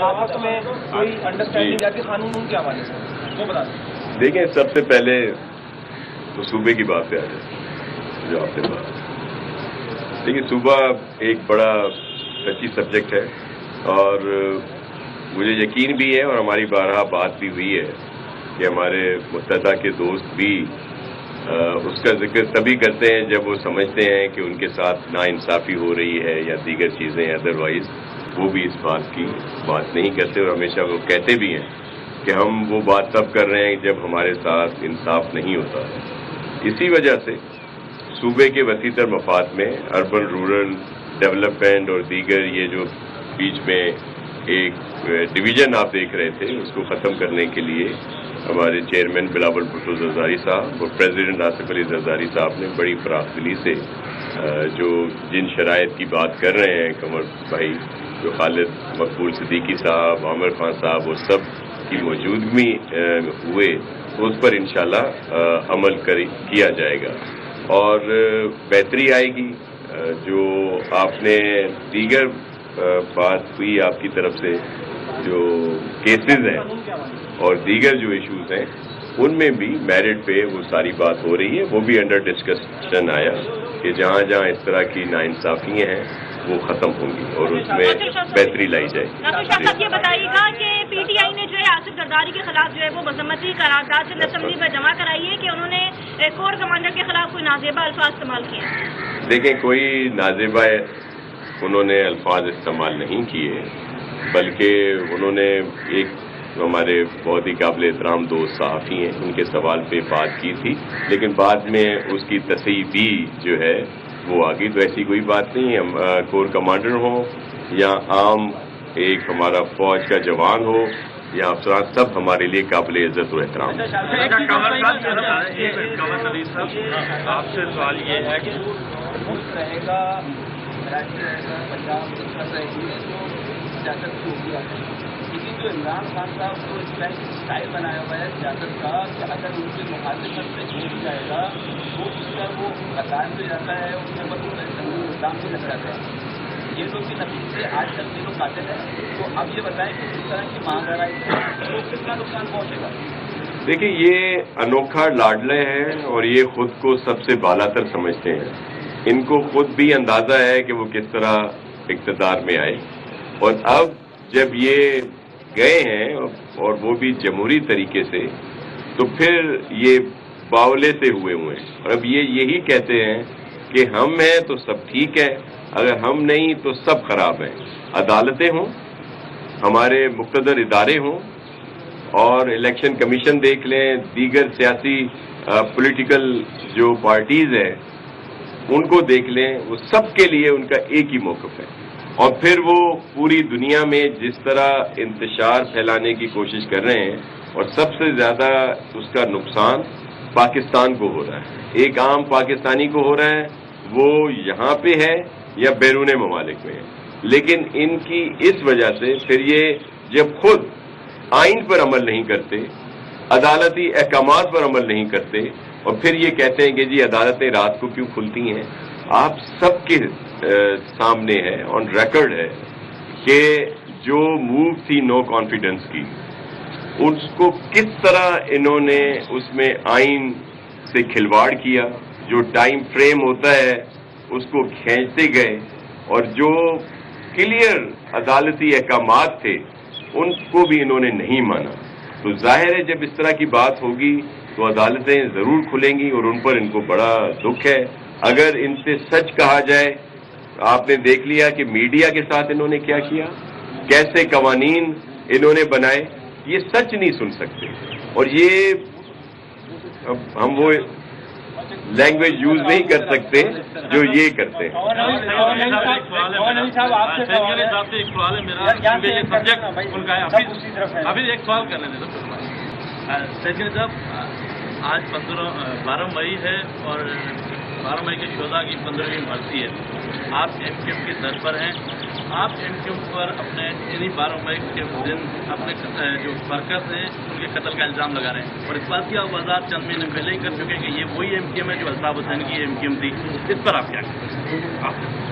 آپس میں کوئی انڈرسٹینڈنگ یا قانون کے حوالے سے وہ بتا دیں؟ دیکھیں، سب سے پہلے تو صوبے کی بات پہ آ جائے جو آپ نے بات. دیکھیے، صوبہ ایک بڑا ٹچی سبجیکٹ ہے اور مجھے یقین بھی ہے اور ہماری بارہا بات بھی ہوئی ہے کہ ہمارے متحدہ کے دوست بھی اس کا ذکر تبھی کرتے ہیں جب وہ سمجھتے ہیں کہ ان کے ساتھ ناانصافی ہو رہی ہے یا دیگر چیزیں. ادروائز وہ بھی اس بات کی بات نہیں کرتے اور ہمیشہ وہ کہتے بھی ہیں کہ ہم وہ بات تب کر رہے ہیں جب ہمارے ساتھ انصاف نہیں ہوتا. اسی وجہ سے صوبے کے وسیع تر مفاد میں اربن رورل ڈیولپمنٹ اور دیگر یہ جو بیچ میں ایک ڈویژن آپ دیکھ رہے تھے اس کو ختم کرنے کے لیے ہمارے چیئرمین بلاول بھٹو زرداری صاحب اور پریزیڈنٹ آصف علی زرداری صاحب نے بڑی فراخ دلی سے جو جن شرائط کی بات کر رہے ہیں قمر بھائی، جو خالد مقبول صدیقی صاحب، عامر خان صاحب، وہ سب کی موجودگی ہوئے تو اس پر انشاءاللہ عمل کیا جائے گا اور بہتری آئے گی. جو آپ نے دیگر بات ہوئی آپ کی طرف سے جو کیسز ہیں اور دیگر جو ایشوز ہیں ان میں بھی میرٹ پہ وہ ساری بات ہو رہی ہے. وہ بھی انڈر ڈسکشن آیا کہ جہاں جہاں اس طرح کی ناانصافیاں ہیں وہ ختم ہوں گی اور اس میں بہتری لائی جائے گی. ڈاکٹر شاہ صاحب یہ بتائیے گا کہ پی ٹی آئی نے جو ہے آصف زرداری کے خلاف جو ہے وہ مذمتی قرارداد سے اسمبلی میں جمع کرائی ہے کہ انہوں نے کور کمانڈر کے خلاف کوئی نازیبہ الفاظ استعمال کیے ہیں. دیکھیں، کوئی نازیبہ انہوں نے الفاظ استعمال نہیں کیے، بلکہ انہوں نے ایک ہمارے بہت ہی قابل احترام دوست صحافی ہیں ان کے سوال پہ بات کی تھی، لیکن بعد میں اس کی تصحیح بھی جو ہے وہ آ گئی. تو ایسی کوئی بات نہیں. ہم کور کمانڈر ہوں یا عام ایک ہمارا فوج کا جوان ہو یا افسران، سب ہمارے لیے قابل عزت و احترام. آپ سے سوال یہ ہے کہ رہے گا پنجاب سیاست کی ہوگی، لیکن جو عمران خان صاحب کو اسٹائل بنایا ہوا ہے سیاست کا کہ اگر ان کی مخالفت سے جیت جائے گا تو اس کا وہ عقائد بھی رہتا ہے، اس کے بعد اسلام بھی لگ رہتا ہے. یہ لوگ بھی نتیجے سے آج تک یہ لوگ قاتل ہیں. تو اب یہ بتائیں کہ اس طرح کی مانگ رہا ہے تو کتنا نقصان پہنچے گا؟ دیکھیں، یہ انوکھا لاڈلے ہیں اور یہ خود کو سب سے بالا تر سمجھتے ہیں. ان کو خود بھی اندازہ ہے کہ وہ کس طرح اقتدار میں آئے اور اب جب یہ گئے ہیں اور وہ بھی جمہوری طریقے سے، تو پھر یہ باولے سے ہوئے ہیں اور اب یہ یہی کہتے ہیں کہ ہم ہیں تو سب ٹھیک ہے، اگر ہم نہیں تو سب خراب ہیں. عدالتیں ہوں، ہمارے مقتدر ادارے ہوں اور الیکشن کمیشن دیکھ لیں، دیگر سیاسی پولیٹیکل جو پارٹیز ہیں ان کو دیکھ لیں، وہ سب کے لیے ان کا ایک ہی موقف ہے. اور پھر وہ پوری دنیا میں جس طرح انتشار پھیلانے کی کوشش کر رہے ہیں اور سب سے زیادہ اس کا نقصان پاکستان کو ہو رہا ہے، ایک عام پاکستانی کو ہو رہا ہے، وہ یہاں پہ ہے یا بیرون ممالک میں ہے. لیکن ان کی اس وجہ سے پھر یہ جب خود آئین پر عمل نہیں کرتے، عدالتی احکامات پر عمل نہیں کرتے اور پھر یہ کہتے ہیں کہ جی عدالتیں رات کو کیوں کھلتی ہیں. آپ سب کے سامنے ہے، آن ریکارڈ ہے کہ جو موو تھی نو کانفیڈنس کی، اس کو کس طرح انہوں نے اس میں آئین سے کھلواڑ کیا، جو ٹائم فریم ہوتا ہے اس کو کھینچتے گئے اور جو کلیئر عدالتی احکامات تھے ان کو بھی انہوں نے نہیں مانا. تو ظاہر ہے جب اس طرح کی بات ہوگی تو عدالتیں ضرور کھلیں گی اور ان پر ان کو بڑا دکھ ہے. اگر ان سے سچ کہا جائے، آپ نے دیکھ لیا کہ میڈیا کے ساتھ انہوں نے کیا کیا، کیسے قوانین انہوں نے بنائے، یہ سچ نہیں سن سکتے اور یہ ہم وہ لینگویج یوز نہیں کر سکتے جو یہ کرتے ہیں. ابھی ایک سوال کرنے دیں صاحب، آج 12 مئی ہے اور 12 مئی کے شہداء کی 15ویں برسی ہے. آپ ایم کیو ایم کے در پر ہیں، آپ ایم کیو ایم پر اپنے انہیں 12 مئی کے دن اپنے جو برکت ہیں ان کے قتل کا الزام لگا رہے ہیں اور اس بات کی وضاحت چند مہینے پہلے ہی کر چکے کہ یہ وہی ایم کیو ایم ہے جو الطاف حسین کی ایم کیو ایم تھی. اس پر آپ کیا کہیں؟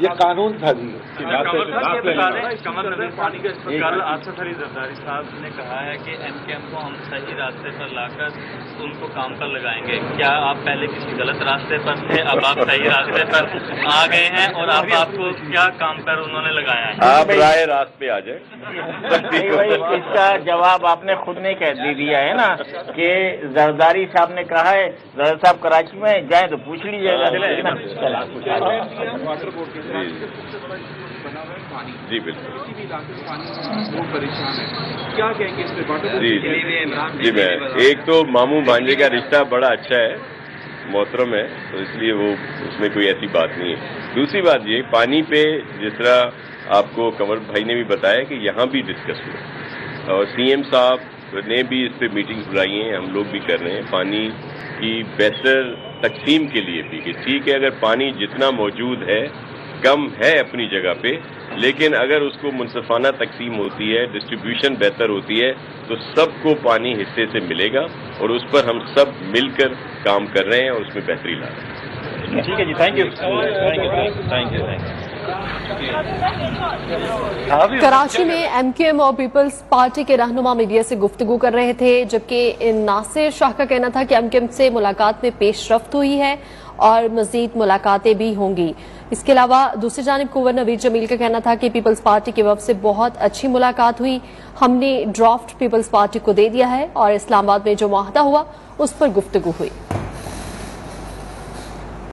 یہ قانون تھا جی. کمل نوین پانی کا کل آصف علی زرداری صاحب نے کہا ہے کہ ایم کیو ایم کو ہم صحیح راستے پر لا کر ان کو کام پر لگائیں گے. کیا آپ پہلے کسی غلط راستے پر تھے، اب آپ صحیح راستے پر آ گئے ہیں، اور اب آپ کو کیا کام پر انہوں نے لگایا ہے؟ آپ رائے راست پہ آ جائیں. اس کا جواب آپ نے خود نے کہہ دیا ہے نا کہ زرداری صاحب نے کہا ہے، زرداری صاحب کراچی میں جائیں تو پوچھ لیجیے گا. جی بالکل. جی میں ایک تو ماموں بھانجے کا رشتہ بڑا اچھا ہے، محترم ہے، تو اس لیے وہ اس میں کوئی ایسی بات نہیں ہے. دوسری بات یہ پانی پہ جس طرح آپ کو کنور بھائی نے بھی بتایا کہ یہاں بھی ڈسکس ہوا، اور سی ایم صاحب نے بھی اس پہ میٹنگز بلائی ہیں، ہم لوگ بھی کر رہے ہیں پانی کی بہتر تقسیم کے لیے بھی، کہ ٹھیک ہے اگر پانی جتنا موجود ہے کم ہے اپنی جگہ پہ، لیکن اگر اس کو منصفانہ تقسیم ہوتی ہے، ڈسٹریبیوشن بہتر ہوتی ہے، تو سب کو پانی حصے سے ملے گا، اور اس پر ہم سب مل کر کام کر رہے ہیں اور اس میں بہتری لا رہے ہیں. ٹھیک ہے جی، تھینک یو. کراچی میں ایم کیو ایم اور پیپلز پارٹی کے رہنما میڈیا سے گفتگو کر رہے تھے، جبکہ ناصر شاہ کا کہنا تھا کہ ایم کیو ایم سے ملاقات میں پیش رفت ہوئی ہے اور مزید ملاقاتیں بھی ہوں گی. اس کے علاوہ دوسری جانب کنور نوید جمیل کا کہنا تھا کہ پیپلز پارٹی کے وفد سے بہت اچھی ملاقات ہوئی، ہم نے ڈرافٹ پیپلز پارٹی کو دے دیا ہے اور اسلام آباد میں جو معاہدہ ہوا اس پر گفتگو ہوئی.